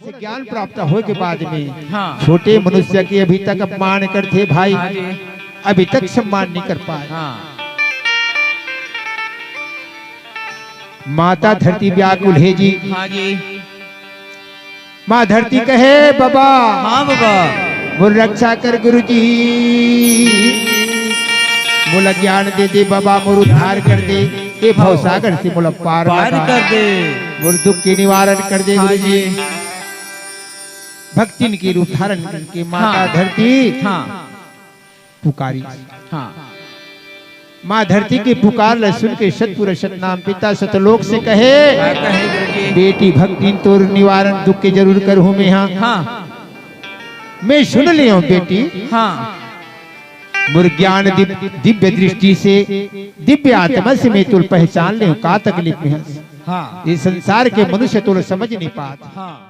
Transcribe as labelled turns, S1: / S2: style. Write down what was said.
S1: से ज्ञान प्राप्त हो के बाद में
S2: हाँ।
S1: छोटे मनुष्य के अभी तक अपमान करते भाई,
S2: हाँ जी।
S1: अभी तक सम्मान नहीं कर पाए।
S2: हाँ।
S1: माता धरती व्याकुल है जी।
S2: हाँ जी।
S1: माँ धरती कहे बाबा,
S2: हाँ बाबा,
S1: वो रक्षा कर गुरु जी, मोला ज्ञान दे दे बाबा, मोर उद्धार कर दे, ये भवसागर से मोला पार
S2: कर दे,
S1: मोर दुख के निवारण कर दे
S2: हाँ
S1: गुरु जी।
S2: जी।
S1: भक्तिन की रूप धारण करके माता
S2: हाँ।
S1: धरती
S2: हाँ।
S1: पुकारी।
S2: हाँ।
S1: माँ धरती की पुकार ल सुन के सतपुर सतनाम पिता सतलोक से कहे,
S2: क्या कहे गुरुजी?
S1: बेटी भक्ति तोर निवारण दुख के जरूर करूँ मैं। हाँ
S2: हाँ।
S1: मैं सुन लियो बेटी।
S2: हाँ।
S1: मुर ज्ञान दिव्य दृष्टि से दिव्य आत्मा से मैं तुल पहचान ले का तकलीफ में।
S2: हाँ।
S1: इस संसार के मनुष्य तुल समझ नहीं पाते।
S2: हाँ।